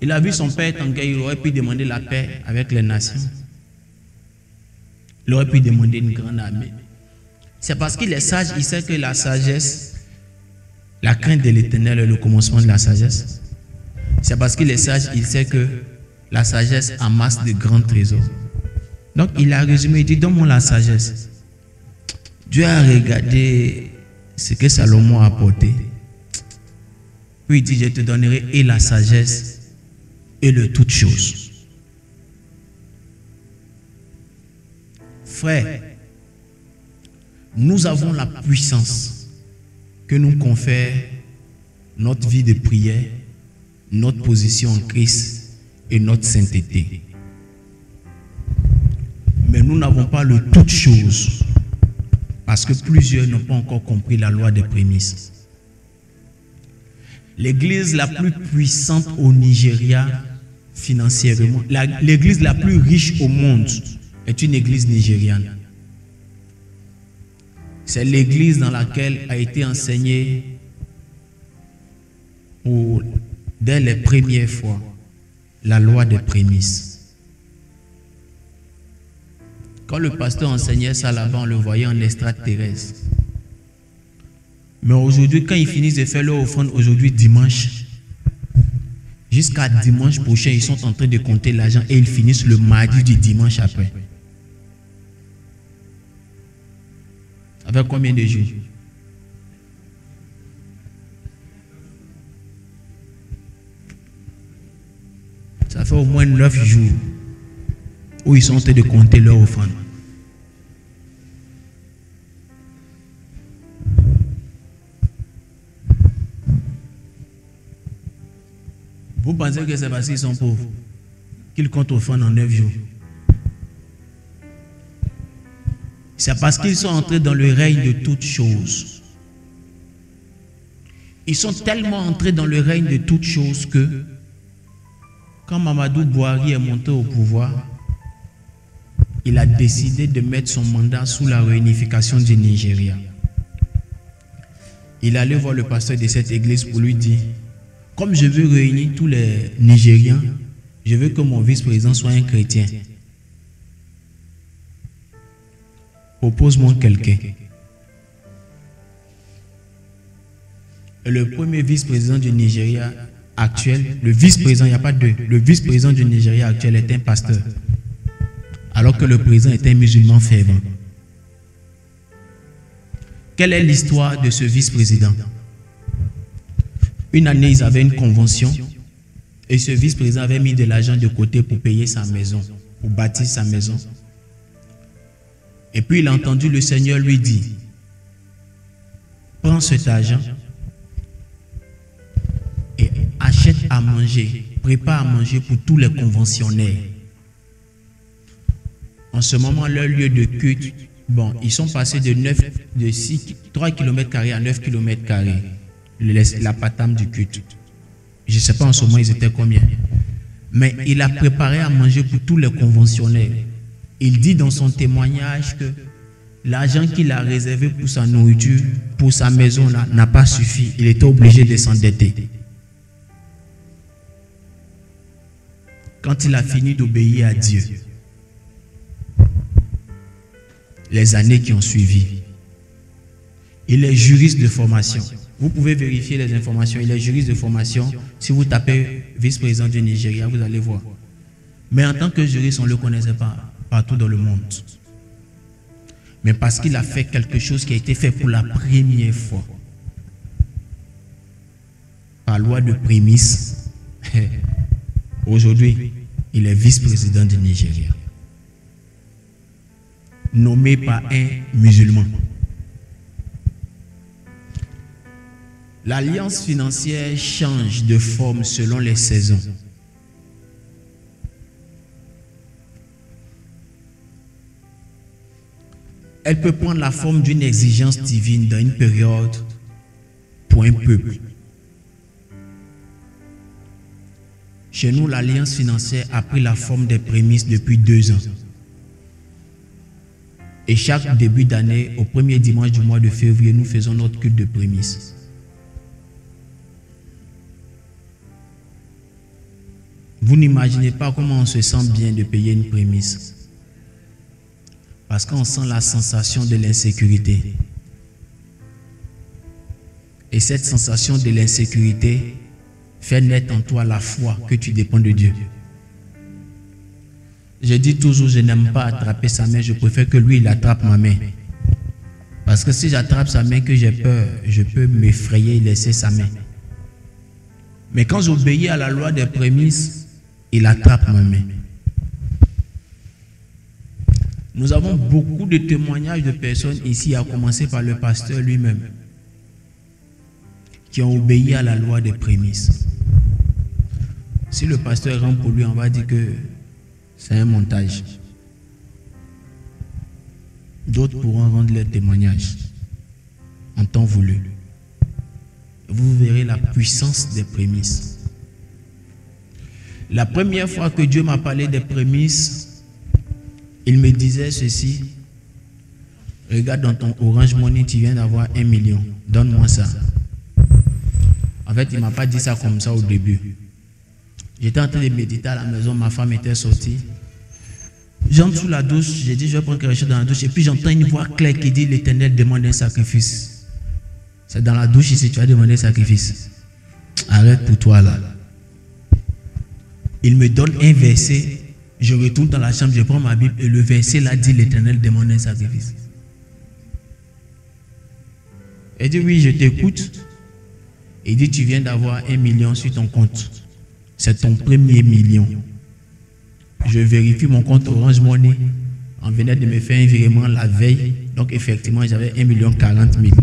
Il a vu son père tant qu'il aurait pu demander la paix avec les nations. Il aurait pu demander une grande armée. C'est parce qu'il est sage, il sait que la sagesse, la crainte de l'Éternel est le commencement de la sagesse. C'est parce qu'il est sage, il sait que la sagesse amasse de grands trésors. Donc il a résumé, il dit: donne-moi la sagesse. Dieu a regardé ce que Salomon a apporté. Puis il dit: je te donnerai et la sagesse et le toutes choses. Frère, nous avons la puissance que nous confère notre vie de prière, notre position en Christ et notre sainteté. Mais nous n'avons pas le toutes choses parce que plusieurs n'ont pas encore compris la loi des prémices. L'église la plus puissante au Nigeria financièrement, l'église la plus riche au monde est une église nigériane. C'est l'église dans laquelle a été enseignée dès les premières fois la loi des prémices. Quand le pasteur enseignait ça là-bas, on le voyait en extraterrestre. Mais aujourd'hui, quand ils finissent de faire leur offrande, aujourd'hui dimanche, jusqu'à dimanche prochain, ils sont en train de compter l'argent et ils finissent le mardi du dimanche après. Avec combien de jours? Ça fait au moins 9 jours où ils sont en train de compter leur offrande. Vous pensez que c'est parce qu'ils sont pauvres qu'ils comptent offrande en 9 jours? C'est parce qu'ils sont entrés dans le règne de toutes choses. Ils sont tellement entrés dans le règne de toutes choses que quand Mamadou Buhari est monté au pouvoir, il a décidé de mettre son mandat sous la réunification du Nigeria. Il allait voir le pasteur de cette église pour lui dire: comme je veux réunir tous les Nigériens, je veux que mon vice-président soit un chrétien. Propose-moi quelqu'un. Et le premier vice-président du Nigeria actuel, le vice-président, il n'y a pas deux, le vice-président du Nigeria actuel est un pasteur, alors que le président est un musulman fervent. Quelle est l'histoire de ce vice-président? Une année, ils avaient une convention et ce vice-président avait mis de l'argent de côté pour payer sa maison, pour bâtir sa maison. Et puis il a entendu le Seigneur lui dire: prends cet argent et achète à manger, prépare à manger pour tous les conventionnaires. En ce moment, leur lieu de culte, bon, ils sont passés de 3 km à 9 km, la patame du culte. Je ne sais pas en ce moment ils étaient combien. Mais il a préparé à manger pour tous les conventionnels. Il dit dans son témoignage que l'argent qu'il a réservé pour sa nourriture, pour sa maison là, n'a pas suffi. Il était obligé de s'endetter. Quand il a fini d'obéir à Dieu, les années qui ont suivi, il est juriste de formation. Vous pouvez vérifier les informations. Il est juriste de formation. Si vous tapez vice-président du Nigeria, vous allez voir. Mais en tant que juriste, on ne le connaissait pas partout dans le monde. Mais parce qu'il a fait quelque chose qui a été fait pour la première fois. Par loi de prémisse, aujourd'hui, il est vice-président du Nigeria. Nommé par un musulman. L'alliance financière change de forme selon les saisons. Elle peut prendre la forme d'une exigence divine dans une période pour un peuple. Chez nous, l'alliance financière a pris la forme des prémices depuis 2 ans. Et chaque début d'année, au premier dimanche du mois de février, nous faisons notre culte de prémices. Vous n'imaginez pas comment on se sent bien de payer une prémisse. Parce qu'on sent la sensation de l'insécurité. Et cette sensation de l'insécurité fait naître en toi la foi que tu dépends de Dieu. Je dis toujours, je n'aime pas attraper sa main, je préfère que lui, il attrape ma main. Parce que si j'attrape sa main, que j'ai peur, je peux m'effrayer et laisser sa main. Mais quand j'obéis à la loi des prémices, il attrape ma main. Nous avons beaucoup de témoignages de personnes ici, à commencer par le pasteur lui-même, qui ont obéi à la loi des prémices. Si le pasteur rentre pour lui, on va dire que c'est un montage. D'autres pourront rendre leur témoignage en temps voulu. Vous verrez la puissance des prémices. La première fois que Dieu m'a parlé des prémices, il me disait ceci: regarde dans ton Orange Money, tu viens d'avoir 1 million, donne-moi ça. En fait, il ne m'a pas dit ça comme ça au début. J'étais en train de méditer à la maison, ma femme était sortie. J'entre sous la douche, j'ai dit je vais prendre quelque chose dans la douche, et puis j'entends une voix claire qui dit l'Éternel demande un sacrifice. C'est dans la douche ici, tu as demandé un sacrifice. Arrête pour toi là. Il me donne un verset, je retourne dans la chambre, je prends ma Bible et le verset là dit l'Éternel demande un sacrifice. Il dit oui, je t'écoute. Il dit tu viens d'avoir 1 million sur ton compte. C'est ton premier million. Je vérifie mon compte Orange Money. On venait de me faire un virement la veille. Donc effectivement j'avais 1,40 million.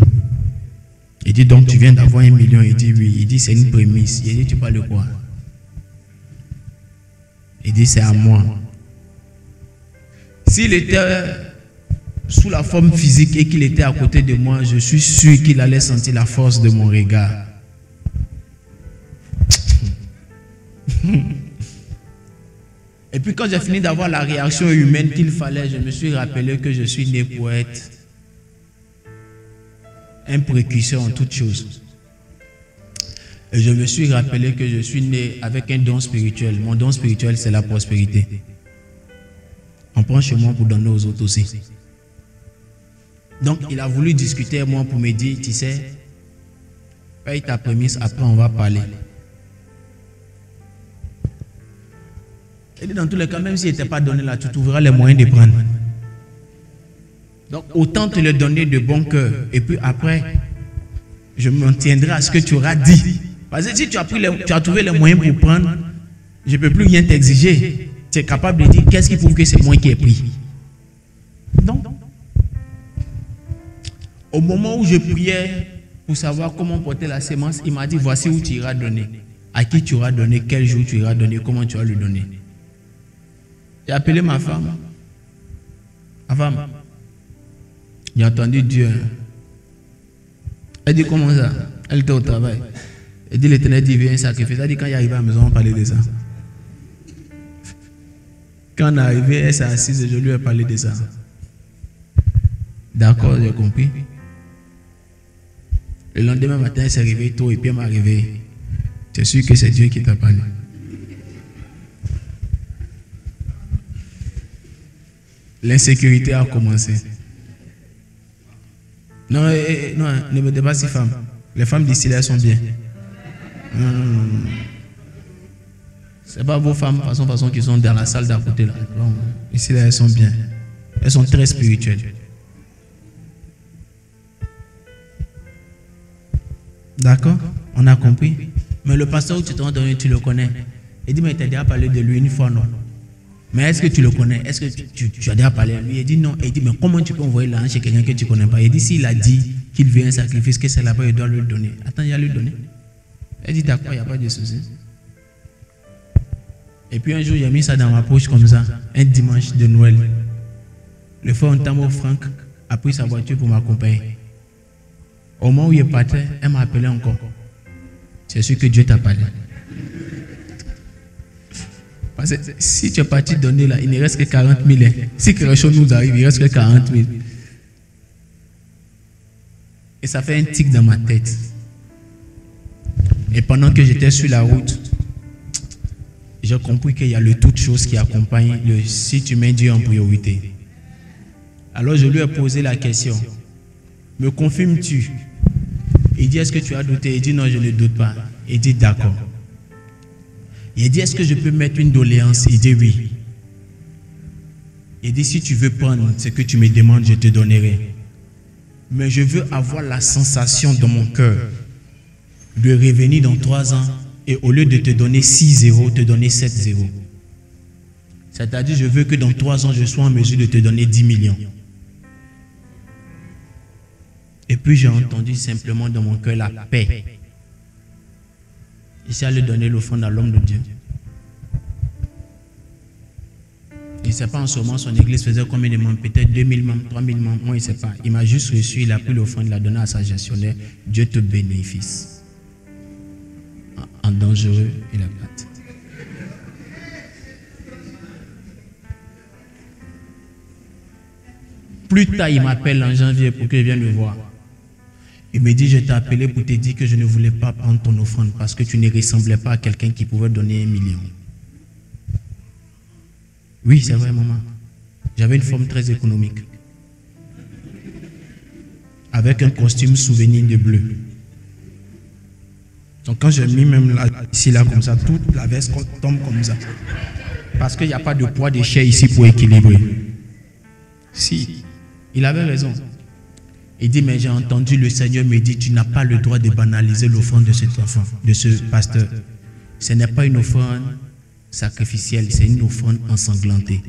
Il dit donc tu viens d'avoir 1 million. Il dit oui. Il dit c'est une prémisse. Il dit tu parles de quoi? Il dit c'est à moi. S'il était sous la forme physique et qu'il était à côté de moi, je suis sûr qu'il allait sentir la force de mon regard. Et puis quand j'ai fini d'avoir la réaction humaine qu'il fallait, je me suis rappelé que je suis né pour être un précurseur en toutes choses. Et je me suis rappelé que je suis né avec un don spirituel. Mon don spirituel, c'est la prospérité. On prend chez moi pour donner aux autres aussi. Donc il a voulu discuter avec moi pour me dire, tu sais, paye ta prémisse, après on va parler. Et dans tous les cas, même s'il n'était pas donné là, tu trouveras les moyens de prendre. Donc autant te le donner de bon cœur. Et puis après, je m'en tiendrai à ce que tu auras dit. Parce que si tu as trouvé les moyens pour prendre, je ne peux plus rien t'exiger. Tu es capable de dire qu'est-ce qui prouve que c'est moi qui ai pris. Donc, au moment où je priais pour savoir comment porter la sémence, il m'a dit voici où tu iras donner. À qui tu auras donné, quel jour tu iras donner, comment tu vas le donner. J'ai appelé ma femme. Ma femme, j'ai entendu Dieu. Elle dit comment ça? Elle était au travail. Elle dit l'Éternel dit viens un sacrifice. Elle dit quand il est arrivé à la maison, on parlait de ça. Quand on est arrivé, elle s'est assise et je lui ai parlé de ça. D'accord, j'ai compris. Le lendemain matin, elle s'est réveillée tôt et puis elle m'a réveillé. Tu es sûr que c'est Dieu qui t'a parlé? L'insécurité a commencé. Non, non, ne me dépasse pas ces femmes. Les femmes d'ici là, elles sont bien. C'est pas vos femmes façon qui sont dans la salle d'à côté là. Non, ici là, elles sont bien. Elles sont très spirituelles. D'accord? On a compris. Mais le pasteur où tu t'en donné, tu le connais. Il dit, mais tu as déjà parlé de lui une fois, non? Mais est-ce que tu le connais? Est-ce que tu as déjà parlé à lui? Il dit non. Il dit, mais comment tu peux envoyer l'argent chez quelqu'un que tu ne connais pas? Il dit, s'il a dit qu'il veut un sacrifice, que c'est là-bas, il doit lui donner. Attends, il va lui donner. Elle dit, d'accord, il n'y a pas de souci. Et puis un jour, j'ai mis ça dans ma poche comme ça, un dimanche de Noël. Le frère Ontamo Franck a pris sa voiture pour m'accompagner. Au moment où il partait, elle m'a appelé encore. C'est sûr que Dieu t'a parlé. Parce que si tu es parti donner là, il ne reste que 40 000. Si quelque chose nous arrive, il ne reste que 40 000. Et ça fait un tic dans ma tête. Et pendant que j'étais sur la route, j'ai compris qu'il y a le toute chose qui accompagne le si tu mets Dieu en priorité. Alors je lui ai posé la question. Me confirmes-tu? Il dit, est-ce que tu as douté? Il dit, non, je ne doute pas. Il dit, d'accord. Il dit, est-ce que je peux mettre une doléance? Il dit, oui. Il dit, si tu veux prendre ce que tu me demandes, je te donnerai. Mais je veux avoir la sensation dans mon cœur de revenir dans 3 ans et au lieu de te donner 6-0, te donner 7-0. C'est-à-dire, je veux que dans 3 ans, je sois en mesure de te donner 10 millions. Et puis j'ai entendu simplement dans mon cœur la paix. Il s'est allé donner l'offrande à l'homme de Dieu. Il ne sait pas en ce moment son église faisait combien de membres, peut-être 2000 membres, 3000 membres, moi il ne sait pas. Il m'a juste reçu, il a pris l'offrande, il l'a donné à sa gestionnaire. Dieu te bénéficie. En dangereux, il a battu. Plus tard, il m'appelle en janvier pour que je vienne le voir. Il me dit, je t'ai appelé pour te dire que je ne voulais pas prendre ton offrande parce que tu ne ressemblais pas à quelqu'un qui pouvait donner 1 million. Oui, c'est vrai, maman. J'avais une forme très économique. Avec un costume souvenir de bleu. Donc quand j'ai mis même là, ici, là, comme ça, toute la veste tombe comme ça. Parce qu'il n'y a pas de poids de chair ici pour équilibrer. Si, il avait raison. Il dit, mais j'ai entendu le Seigneur me dire, tu n'as pas le droit de banaliser l'offrande de cet enfant, de ce pasteur. Ce n'est pas une offrande sacrificielle, c'est une offrande ensanglantée.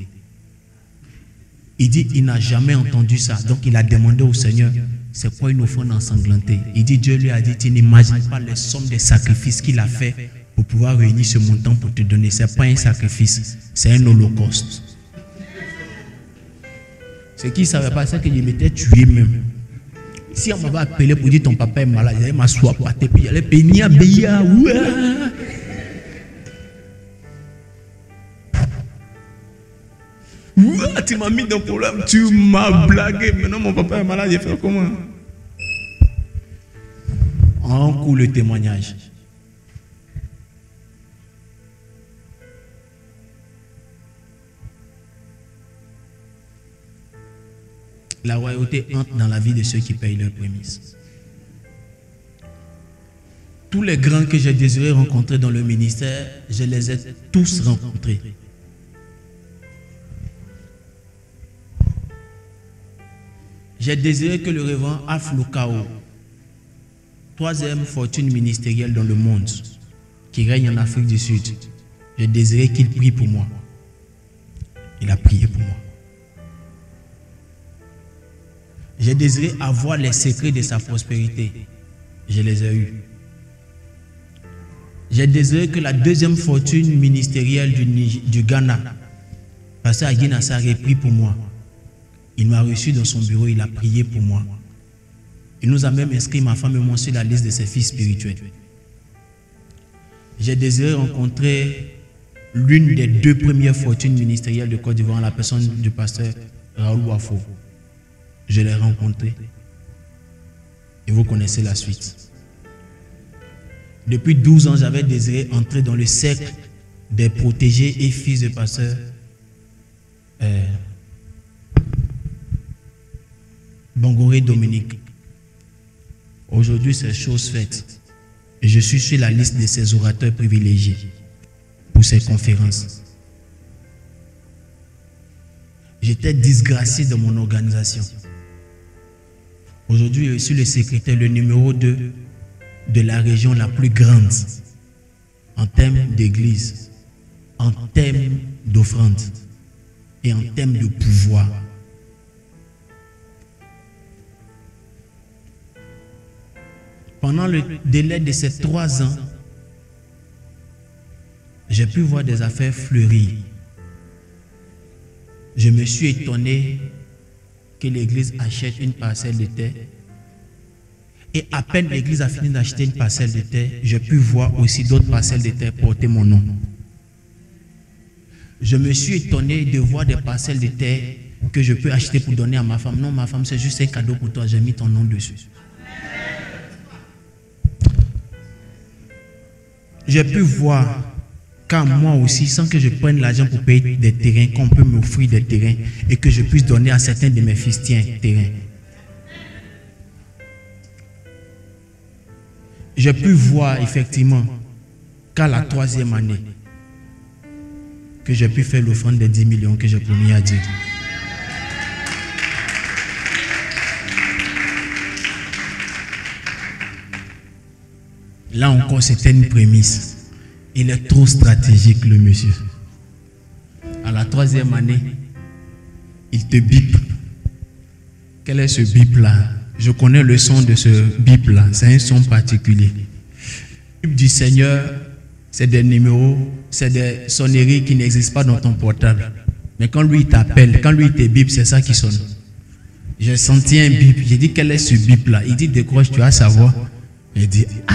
Il dit, il n'a jamais entendu ça. Donc il a demandé au Seigneur, c'est quoi une offrande ensanglantée? Il dit, Dieu lui a dit, tu n'imagines pas les sommes de sacrifices qu'il a fait pour pouvoir réunir ce montant pour te donner. Ce n'est pas un sacrifice, c'est un holocauste. Ce qu'il ne savait pas, c'est qu'il m'était tué même. Si on m'avait appelé pour dire ton papa est malade, j'allais m'asseoir par terre, puis j'allais payer à Béia. Tu m'as mis dans le problème, tu m'as blagué. Maintenant mon papa est malade, j'ai fait comment? En cours le témoignage. La royauté entre dans la vie de ceux qui payent leurs prémices. Tous les grands que j'ai désiré rencontrer dans le ministère, je les ai tous rencontrés. J'ai désiré que le révérend Alpha Lukao, 3e fortune ministérielle dans le monde, qui règne en Afrique du Sud, j'ai désiré qu'il prie pour moi. Il a prié pour moi. J'ai désiré avoir les secrets de sa prospérité. Je les ai eus. J'ai désiré que la 2e fortune ministérielle du Ghana, Pasteur Aguinassa, ait pris pour moi. Il m'a reçu dans son bureau, il a prié pour moi. Il nous a même inscrit, ma femme et moi, sur la liste de ses fils spirituels. J'ai désiré rencontrer l'une des 2 premières fortunes ministérielles de Côte d'Ivoire, la personne du pasteur Raoul Wafo. Je l'ai rencontré. Et vous connaissez la suite. Depuis 12 ans, j'avais désiré entrer dans le cercle des protégés et fils de pasteur Bangoré Dominique. Aujourd'hui, c'est chose faite. Et je suis sur la liste de ces orateurs privilégiés pour ces conférences. J'étais disgracié dans mon organisation. Aujourd'hui, je suis le secrétaire, le numéro 2 de la région la plus grande en termes d'église, en termes d'offrande et en termes de pouvoir. Pendant le délai de ces 3 ans, j'ai pu voir des affaires fleurir. Je me suis étonné que l'église achète une parcelle de terre. Et à peine l'église a fini d'acheter une parcelle de terre, j'ai pu voir aussi d'autres parcelles de terre porter mon nom. Je me suis étonné de voir des parcelles de terre que je peux acheter pour donner à ma femme. Non, ma femme, c'est juste un cadeau pour toi, j'ai mis ton nom dessus. J'ai pu voir qu'à moi aussi, sans que je prenne l'argent pour payer des terrains, qu'on peut m'offrir des terrains et que je puisse donner à certains de mes fils, tiens, terrain. J'ai pu voir effectivement qu'à la 3e année, que j'ai pu faire l'offrande des 10 millions que j'ai promis à Dieu. Là encore, c'était une prémisse. Il est trop stratégique, le monsieur. À la 3e année, il te bip. Quel est ce bip-là? Je connais le son de ce bip-là. C'est un son particulier. Le bip du Seigneur, c'est des numéros, c'est des sonneries qui n'existent pas dans ton portable. Mais quand lui t'appelle, quand lui te bip, c'est ça qui sonne. J'ai senti un bip. J'ai dit, quel est ce bip-là? Il dit, décroche, tu vas savoir. Il dit, ah!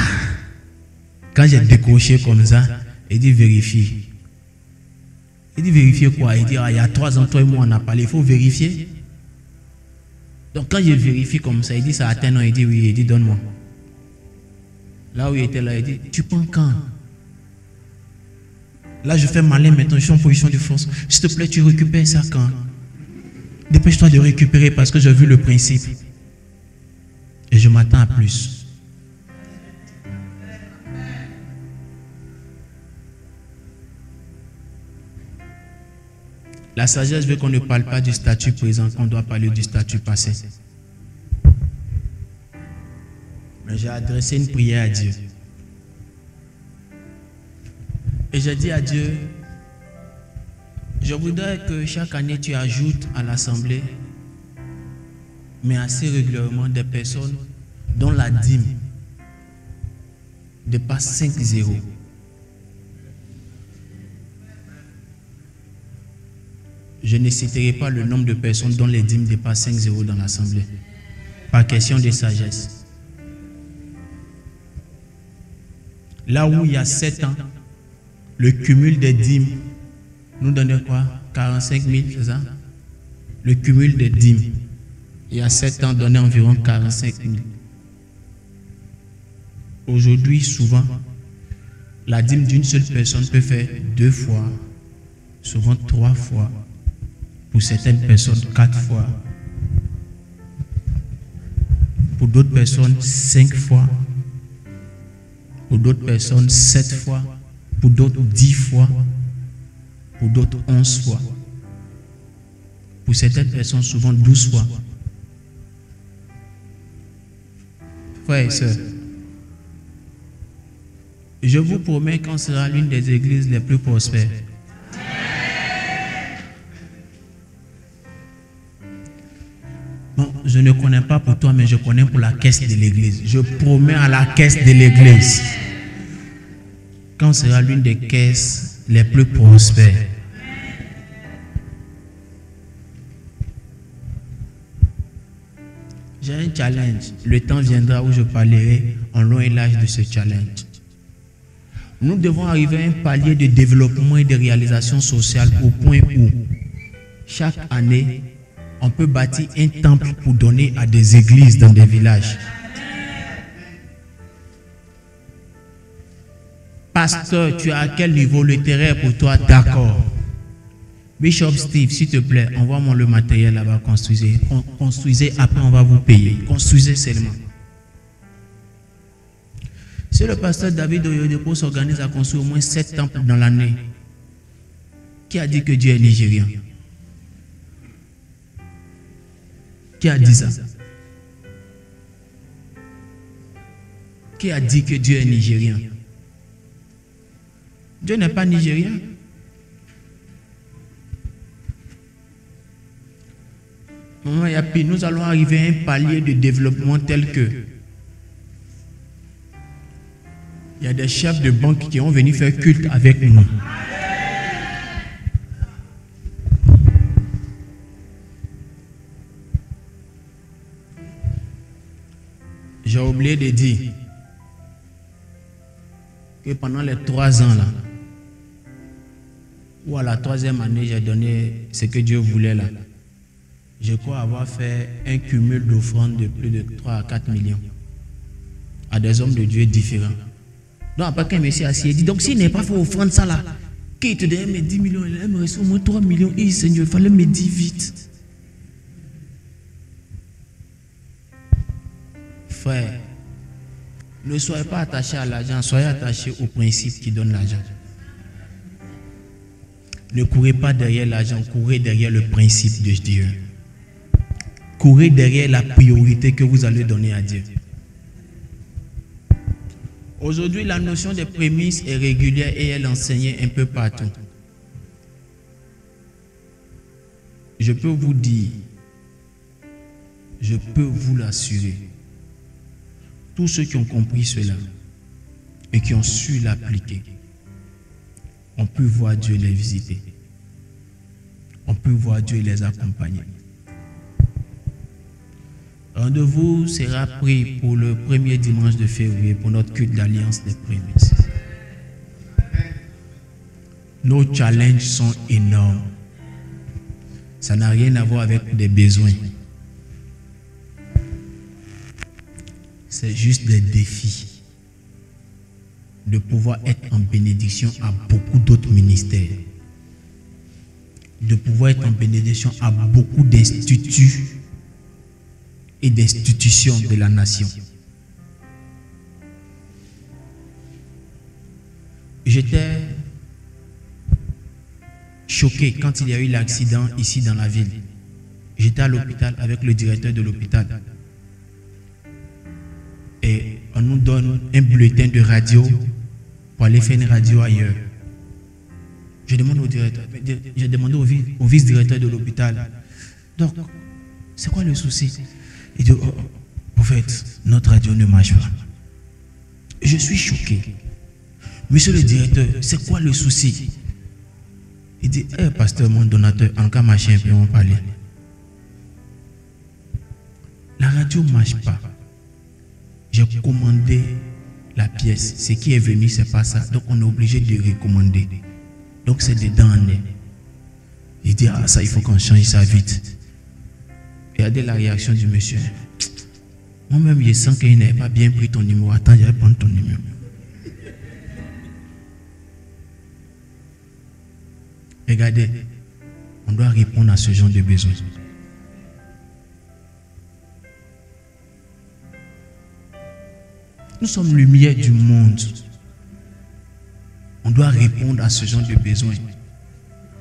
Quand j'ai décroché comme ça, il dit vérifie. Il dit vérifier quoi? Il dit, ah, il y a 3 ans, toi et moi on a parlé, il faut vérifier. Donc quand je vérifie comme ça, il dit ça atteint, non, il dit oui, il dit donne-moi. Là où il était là, il dit, tu prends quand? Là je fais malin maintenant, je suis en position de force. S'il te plaît, tu récupères ça quand? Dépêche-toi de récupérer parce que j'ai vu le principe. Et je m'attends à plus. La sagesse veut qu'on ne parle pas du statut présent, qu'on doit parler du statut passé. Mais j'ai adressé une prière à Dieu. Et j'ai dit à Dieu, je voudrais que chaque année tu ajoutes à l'assemblée, mais assez régulièrement, des personnes dont la dîme dépasse 5 zéros. Je ne citerai pas le nombre de personnes dont les dîmes dépassent 5 zéros dans l'assemblée. Par question de sagesse. Là où il y a 7 ans, le cumul des dîmes nous donnait quoi? 45 000, c'est ça? Le cumul des dîmes, il y a 7 ans, donnait environ 45 000. Aujourd'hui, souvent, la dîme d'une seule personne peut faire 2 fois, souvent 3 fois. Pour certaines personnes, 4 fois. Pour d'autres personnes, 5 fois. Pour d'autres personnes, 7 fois. Pour d'autres, 10 fois. Pour d'autres, 11 fois. Pour certaines personnes, souvent 12 fois. Frères et sœurs, je vous promets qu'on sera l'une des églises les plus prospères. Bon, je ne connais pas pour toi, mais je connais pour la caisse de l'église. Je promets à la caisse de l'église qu'on sera l'une des caisses les plus prospères. J'ai un challenge. Le temps viendra où je parlerai en long et large de ce challenge. Nous devons arriver à un palier de développement et de réalisation sociale au point où chaque année, on peut bâtir un temple pour donner à des églises dans des villages. Pasteur, tu es à quel niveau? Le terrain est pour toi? D'accord. Bishop Steve, s'il te plaît, envoie-moi le matériel là-bas, construisez. Construisez, après on va vous payer. Construisez seulement. Si le pasteur David Oyedepo s'organise à construire au moins 7 temples dans l'année, qui a dit que Dieu est nigérien? Qui a dit ça? Qui a dit que Dieu est nigérien? Dieu n'est pas nigérien. Maman Yapi, nous allons arriver à un palier de développement tel que il y a des chefs de banque qui ont venu faire culte avec nous. J'ai oublié de dire que pendant les 3 ans là, ou à la 3e année, j'ai donné ce que Dieu voulait là. Je crois avoir fait un cumul d'offrandes de plus de 3 à 4 millions à des hommes de Dieu différents. Donc après qu'un monsieur assis, il dit, donc s'il n'est pas fait offrande ça là, qu'il te donne mes 10 millions, il me reste au moins 3 millions. Et Seigneur, il fallait me dire vite. Frère, ne soyez pas attaché à l'argent, soyez attaché au principe qui donne l'argent. Ne courez pas derrière l'argent, courez derrière le principe de Dieu. Courez derrière la priorité que vous allez donner à Dieu. Aujourd'hui, la notion des prémices est régulière et elle enseignée un peu partout. Je peux vous dire, je peux vous l'assurer, tous ceux qui ont compris cela et qui ont su l'appliquer, on peut voir Dieu les visiter. On peut voir Dieu les accompagner. Rendez-vous sera pris pour le premier dimanche de février pour notre culte d'alliance des prémices. Nos challenges sont énormes. Ça n'a rien à voir avec des besoins. C'est juste des défis de pouvoir être en bénédiction à beaucoup d'autres ministères, de pouvoir être en bénédiction à beaucoup d'instituts et d'institutions de la nation. J'étais choqué quand il y a eu l'accident ici dans la ville. J'étais à l'hôpital avec le directeur de l'hôpital. Et on nous donne un bulletin de radio pour aller faire une radio ailleurs. Je demande au directeur, j'ai demandé au vice-directeur de l'hôpital. Donc, c'est quoi le souci? Il dit, en fait, notre radio ne marche pas. Je suis choqué. Monsieur le directeur, c'est quoi le souci? Il dit, pasteur, mon donateur, en cas machin, puis on va parler. La radio ne marche pas. J'ai commandé la pièce. Ce qui est venu, c'est pas ça. Donc on est obligé de recommander. Donc c'est dedans en est. Il dit, ah ça, il faut qu'on change ça vite. Regardez la réaction du monsieur. Moi-même, je sens qu'il n'avait pas bien pris ton numéro. Attends, je vais prendre ton numéro. Regardez, on doit répondre à ce genre de besoin. Nous sommes lumière du monde. On doit répondre à ce genre de besoin.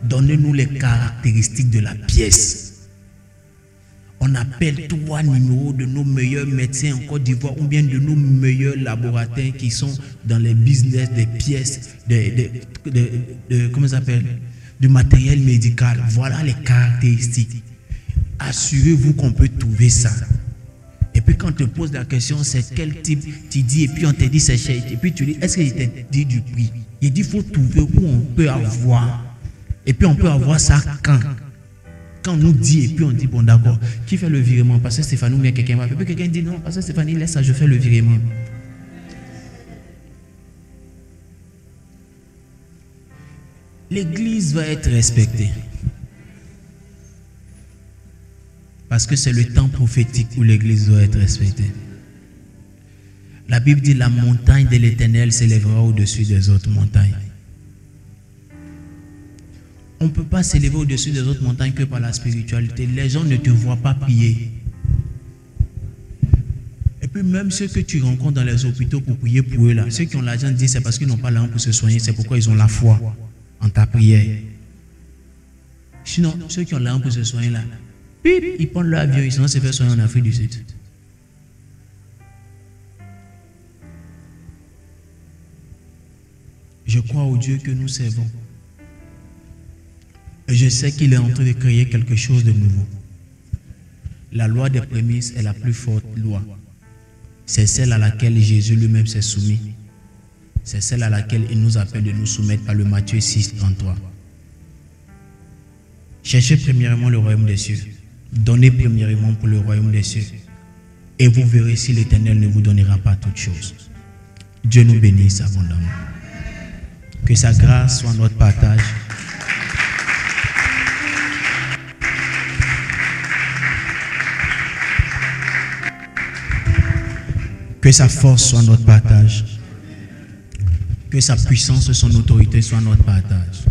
Donnez-nous les caractéristiques de la pièce. On appelle 3 numéros de nos meilleurs médecins en Côte d'Ivoire ou bien de nos meilleurs laboratoires qui sont dans les business des pièces, comment ça s'appelle, du matériel médical. Voilà les caractéristiques. Assurez-vous qu'on peut trouver ça. Et puis quand on te pose la question, c'est quel type tu dis, et puis on te dit c'est cher. Et puis tu dis, est-ce que je t'ai dit du prix? Il dit, il faut trouver où on peut avoir. Et puis on peut avoir ça quand? Quand on nous dit, et puis on dit, bon d'accord, qui fait le virement? Pasteur Stéphane ou bien quelqu'un va faire. Et puis quelqu'un dit, non, Pasteur Stéphane, laisse ça, je fais le virement. L'église va être respectée. Parce que c'est le temps prophétique où l'église doit être respectée. La Bible dit, la montagne de l'Éternel s'élèvera au-dessus des autres montagnes. On ne peut pas s'élever au-dessus des autres montagnes que par la spiritualité. Les gens ne te voient pas prier. Et puis même ceux que tu rencontres dans les hôpitaux pour prier pour eux, là, ceux qui ont l'argent disent c'est parce qu'ils n'ont pas l'argent pour se soigner, c'est pourquoi ils ont la foi en ta prière. Sinon, ceux qui ont l'argent pour se soigner, là, pip, ils prennent leur avion, ils vont se faire soigner en Afrique du Sud. Je crois au Dieu que nous servons. Et je sais qu'il est en train de créer quelque chose de nouveau. La loi des prémices est la plus forte loi. C'est celle à laquelle Jésus lui-même s'est soumis. C'est celle à laquelle il nous appelle de nous soumettre par le Matthieu 6, 33. Cherchez premièrement le royaume des cieux. Donnez premièrement pour le royaume des cieux. Et vous verrez si l'Éternel ne vous donnera pas toutes choses. Dieu nous bénisse abondamment. Que sa grâce soit notre partage. Que sa force soit notre partage. Que sa puissance et son autorité soient notre partage.